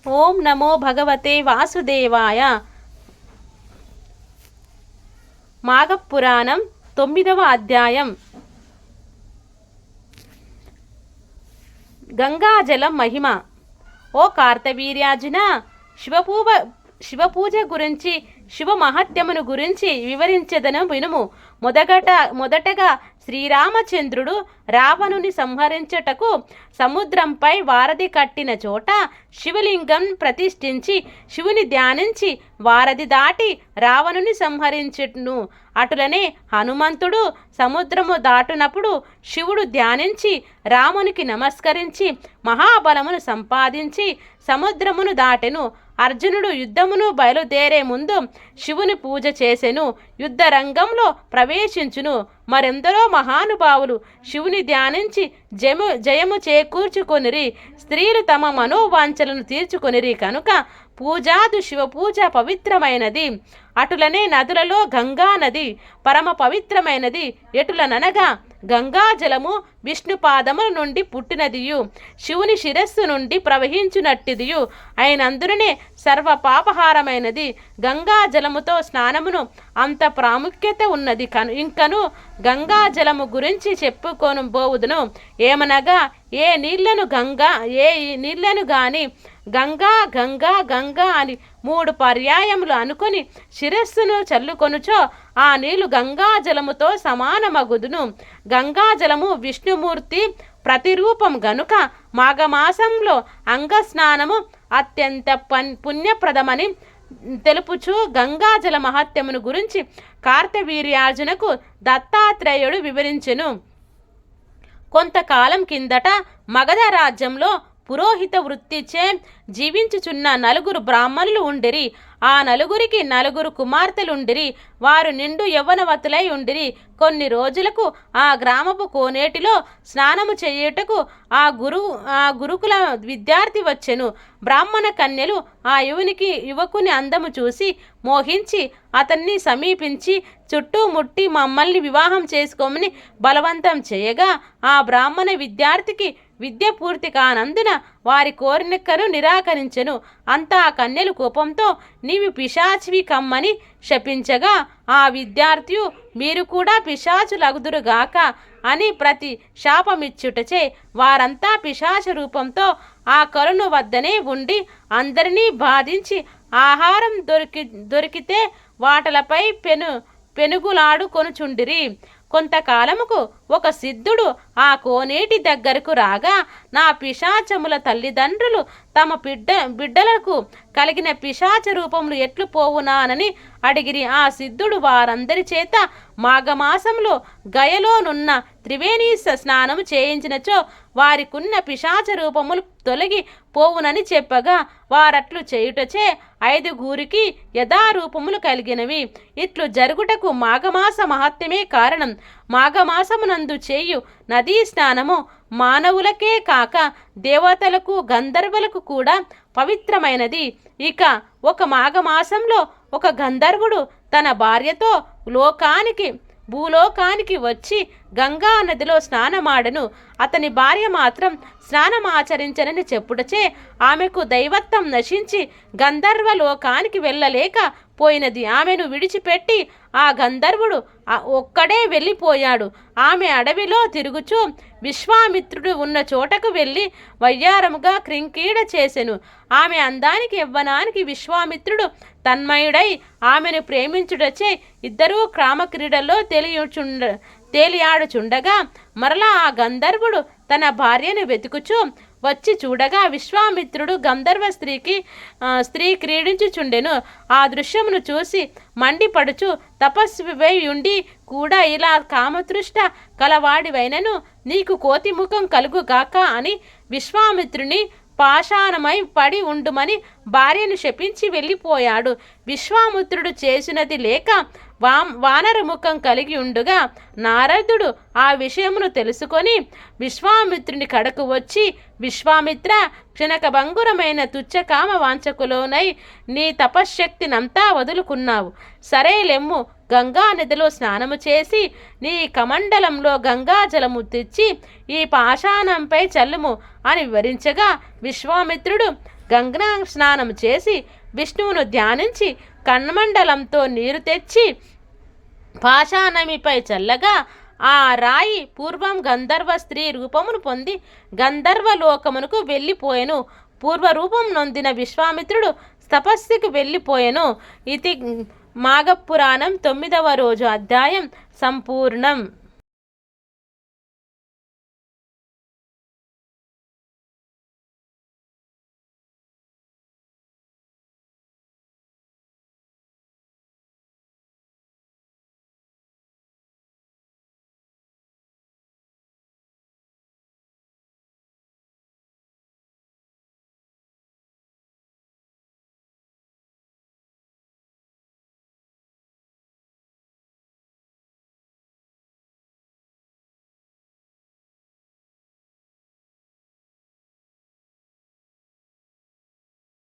ఓం నమో భగవతే వాసుదేవాయ. మాఘపురాణం 9వ అధ్యాయం. గంగాజలం మహిమ. ఓ కార్తవీర్యార్జున, శివపూజ గురించి, శివ మహత్యమును గురించి వివరించెదను వినుము. మొదటగా శ్రీరామచంద్రుడు రావణుని సంహరించుటకు సముద్రంపై వారధి కట్టిన చోట శివలింగం ప్రతిష్ఠించి శివుని ధ్యానించి వారధి దాటి రావణుని సంహరించును. అటులనే హనుమంతుడు సముద్రము దాటునప్పుడు శివుడు ధ్యానించి రామునికి నమస్కరించి మహాబలమును సంపాదించి సముద్రమును దాటెను. అర్జునుడు యుద్ధమును బయలుదేరే ముందు శివుని పూజ చేసెను. యుద్ధ రంగంలో ప్రవేశించును. మరెందరో మహానుభావులు శివుని ధ్యానించి జయము చేకూర్చుకొనిరి. స్త్రీలు తమ మనోవాంఛలను తీర్చుకొనిరి కనుక పూజాదు శివపూజ పవిత్రమైనది. అటులనే నదులలో గంగా నది పరమ పవిత్రమైనది. ఎటులననగా గంగాజలము విష్ణు పాదముల నుండి పుట్టినదియు శివుని శిరస్సు నుండి ప్రవహించునట్టిదియు అయినందునే సర్వ పాపహారమైనది. గంగాజలముతో స్నానమును అంత ప్రాముఖ్యత ఉన్నది. ఇంకను గంగాజలము గురించి చెప్పుకొనబోవుదును. ఏమనగా ఏ నీళ్లను గాని గంగా గంగా గంగా అని 3 పర్యాయములు అనుకొని శిరస్సును చల్లుకొనుచో ఆ నీళ్లు గంగాజలముతో సమానమగుదును. గంగాజలము విష్ణుమూర్తి ప్రతిరూపం గనుక మాఘమాసంలో అంగస్నానము అత్యంత పుణ్యప్రదమని తెలుపుచు గంగాజల మహత్యమును గురించి కార్తవీర్యార్జునకు దత్తాత్రేయుడు వివరించెను. కొంతకాలం కిందట మగధ రాజ్యంలో పురోహిత వృత్తిచే జీవించుచున్న 4 బ్రాహ్మణులు ఉండిరి. ఆ 4రికి 4 కుమార్తెలుండిరి. వారు నిండు యవ్వనవతులై ఉండిరి. కొన్ని రోజులకు ఆ గ్రామపు కోనేటిలో స్నానము చేయుటకు ఆ గురుకుల విద్యార్థి వచ్చెను. బ్రాహ్మణ కన్యలు ఆ యువకుని అందము చూసి మోహించి అతన్ని సమీపించి చుట్టుముట్టి మమ్మల్ని వివాహం చేసుకోమని బలవంతం చేయగా ఆ బ్రాహ్మణ విద్యార్థికి విద్య పూర్తి కానందున వారి కోరికను నిరాకరించెను. అంతా కన్యలు కోపంతో నీవు పిశాచివి కమ్మని శపించగా ఆ విద్యార్థి మీరు కూడా పిశాచులగుదురుగాక అని ప్రతి శాపమిచ్చుటచే వారంతా పిశాచ రూపంతో ఆ కొలను వద్దనే ఉండి అందరినీ బాధించి ఆహారం దొరికితే వాటలపై పెనుగులాడుకొనుచుండిరి. కొంతకాలముకు ఒక సిద్ధుడు ఆ కోనేటి దగ్గరకు రాగా నా పిశాచముల తల్లిదండ్రులు తమ బిడ్డలకు కలిగిన పిశాచ రూపములు ఎట్లు పోవునానని అడిగిరి. ఆ సిద్ధుడు వారందరి చేత మాఘమాసంలో గయలోనున్న త్రివేణీ స్నానము చేయించినచో వారికున్న పిశాచ రూపములు తొలగి పోవునని చెప్పగా వారట్లు చేయుటచే 5గురికి యథారూపములు కలిగినవి. ఇట్లు జరుగుటకు మాఘమాస మహత్యమే కారణం. మాఘమాసమునందు చేయు నదీ స్నానము మానవులకే కాక దేవతలకు గంధర్వులకు కూడా పవిత్రమైనది. ఇక ఒక మాఘమాసంలో ఒక గంధర్వుడు తన భార్యతో భూలోకానికి వచ్చి గంగా నదిలో స్నానమాడను. అతని భార్య మాత్రం స్నానమాచరించనని చెప్పుటచే ఆమెకు దైవత్వం నశించి గంధర్వ లోకానికి వెళ్ళలేక పోయినది. ఆమెను విడిచిపెట్టి ఆ గంధర్వుడు ఒక్కడే వెళ్ళిపోయాడు. ఆమె అడవిలో తిరుగుచూ విశ్వామిత్రుడు ఉన్న చోటకు వెళ్ళి వయ్యారముగా క్రింకీడ చేసెను. ఆమె అందానికి యవ్వనానికి విశ్వామిత్రుడు తన్మయుడై ఆమెను ప్రేమించుటచే ఇద్దరూ క్రామక్రీడల్లో తేలియాడుచుండగా మరలా ఆ గంధర్వుడు తన భార్యను వెతుకుచూ వచ్చి చూడగా విశ్వామిత్రుడు గంధర్వ స్త్రీ క్రీడించుచుండెను. ఆ దృశ్యమును చూసి మండిపడుచు తపస్వివై ఉండి కూడా ఇలా కామతృష్ట కలవాడివైనను నీకు కోతిముఖం కలుగుగాక అని విశ్వామిత్రుని పాషాణమై పడి ఉండుమని భార్యను శపించి వెళ్ళిపోయాడు. విశ్వామిత్రుడు చేసినది లేక వానరముఖం కలిగి ఉండుగా నారదుడు ఆ విషయమును తెలుసుకొని విశ్వామిత్రుని కడకు వచ్చి విశ్వామిత్ర క్షణకభంగురమైన తుచ్చకామ వాంఛకులోనై నీ తపశ్శక్తినంతా వదులుకున్నావు. సరేలెమ్ము గంగా నదిలో స్నానము చేసి నీ కమండలంలో గంగా జలము తెచ్చి ఈ పాషాణంపై చల్లుము అని వివరించగా విశ్వామిత్రుడు గంగా స్నానం చేసి విష్ణువును ధ్యానించి కన్మండలంతో నీరు తెచ్చి పాషాణమిపై చల్లగా ఆ రాయి పూర్వం గంధర్వ స్త్రీ రూపమును పొంది గంధర్వలోకమునకు వెళ్ళిపోయెను. పూర్వరూపం నొందిన విశ్వామిత్రుడు తపస్సుకు వెళ్ళిపోయెను. ఇది మాఘపురాణం 9వ రోజు అధ్యాయం సంపూర్ణం.